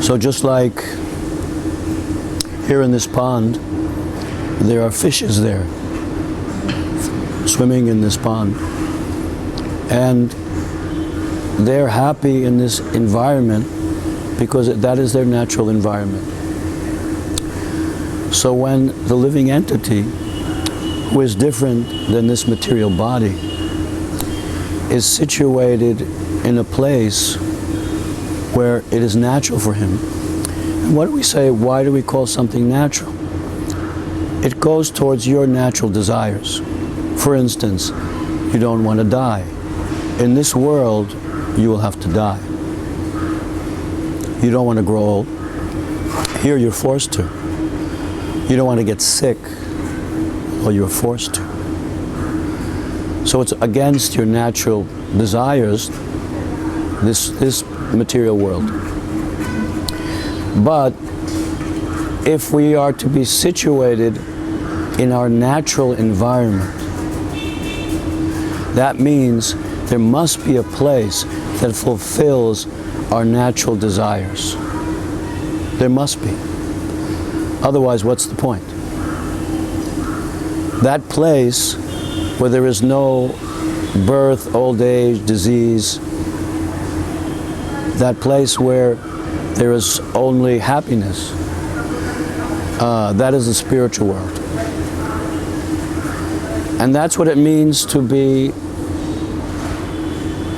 So just like here in this pond, there are fishes there swimming in this pond, and they're happy in this environment because that is their natural environment. So when the living entity, who is different than this material body, is situated in a place where it is natural for him, and what do we say, why do we call something natural? It goes towards your natural desires. For instance, you don't want to die. In this world, you will have to die. You don't want to grow old. Here you're forced to. You don't want to get sick. Well, you're forced to. So it's against your natural desires, this material world. But if we are to be situated in our natural environment, that means there must be a place that fulfills our natural desires. There must be. Otherwise, what's the point? That place where there is no birth, old age, disease, that place where there is only happiness, that is the spiritual world. And that's what it means to be,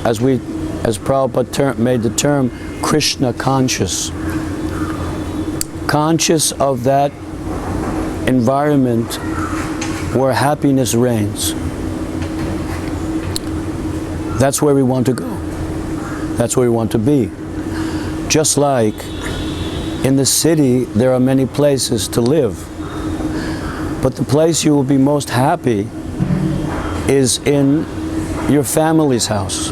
as Prabhupada made the term, Krishna conscious. Conscious of that environment where happiness reigns. That's where we want to go. That's where we want to be. Just like in the city, there are many places to live. But the place you will be most happy is in your family's house.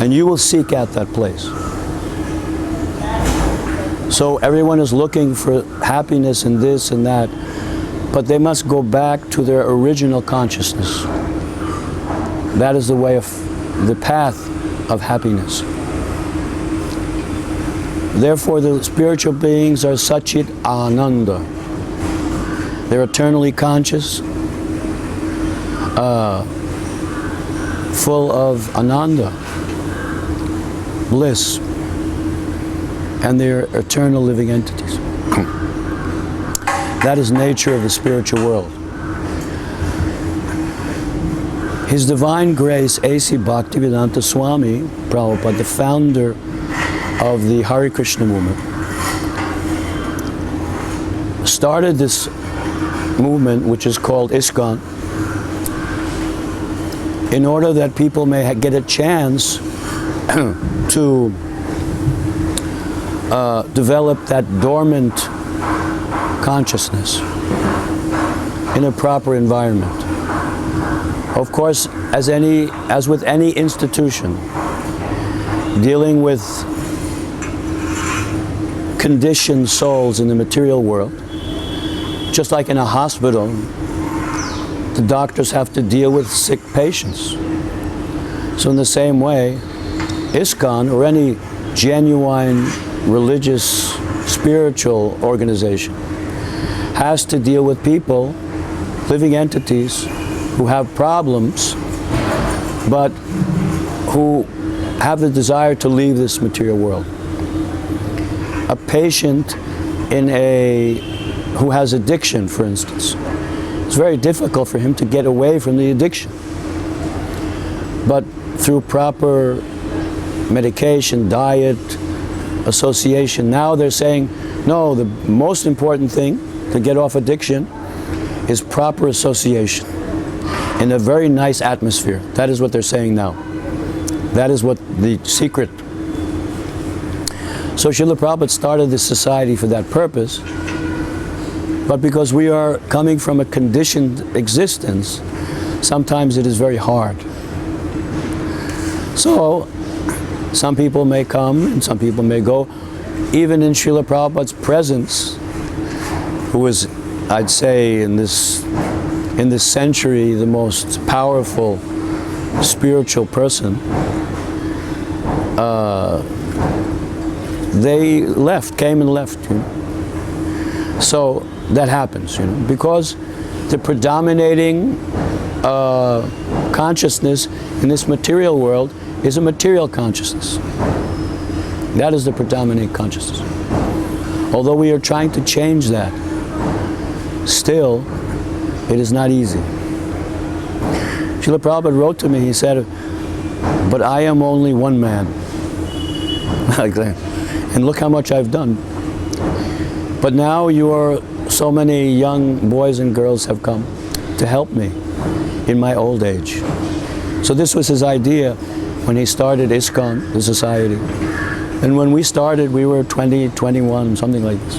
And you will seek out that place. So everyone is looking for happiness in this and that, but they must go back to their original consciousness. That is the way of the path of happiness. Therefore, the spiritual beings are Satchit Ananda. They're eternally conscious, full of Ananda, bliss, and they're eternal living entities. That is nature of the spiritual world. His Divine Grace, A.C. Bhaktivedanta Swami Prabhupada, the founder of the Hare Krishna movement, started this movement, which is called ISKCON, in order that people may get a chance to develop that dormant consciousness in a proper environment. Of course, as with any institution dealing with conditioned souls in the material world, just like in a hospital, the doctors have to deal with sick patients. So in the same way, ISKCON, or any genuine religious, spiritual organization, has to deal with people, living entities, who have problems, but who have the desire to leave this material world. A patient who has addiction, for instance, it's very difficult for him to get away from the addiction. But through proper medication, diet, association, now they're saying, no, the most important thing to get off addiction is proper association in a very nice atmosphere. That is what they're saying now. That is what the secret. So Srila Prabhupada started this society for that purpose, but because we are coming from a conditioned existence, sometimes it is very hard. So some people may come and some people may go. Even in Srila Prabhupada's presence, who is, I'd say, in this century, the most powerful spiritual person, they left, came and left. So that happens, because the predominating consciousness in this material world is a material consciousness. That is the predominant consciousness. Although we are trying to change that, still, it is not easy. Srila Prabhupada wrote to me, he said, but I am only one man. Like that. And look how much I've done. But now so many young boys and girls have come to help me in my old age. So this was his idea when he started ISKCON, the society. And when we started, we were 20, 21, something like this.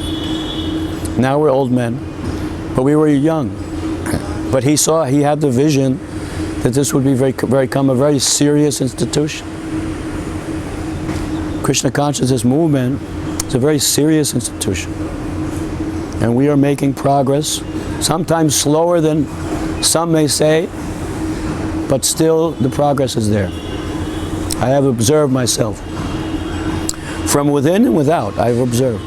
Now we're old men, but we were young. But he had the vision that this would become a very serious institution. Krishna consciousness movement is a very serious institution. And we are making progress, sometimes slower than some may say, but still the progress is there. I have observed myself. From within and without, I've observed.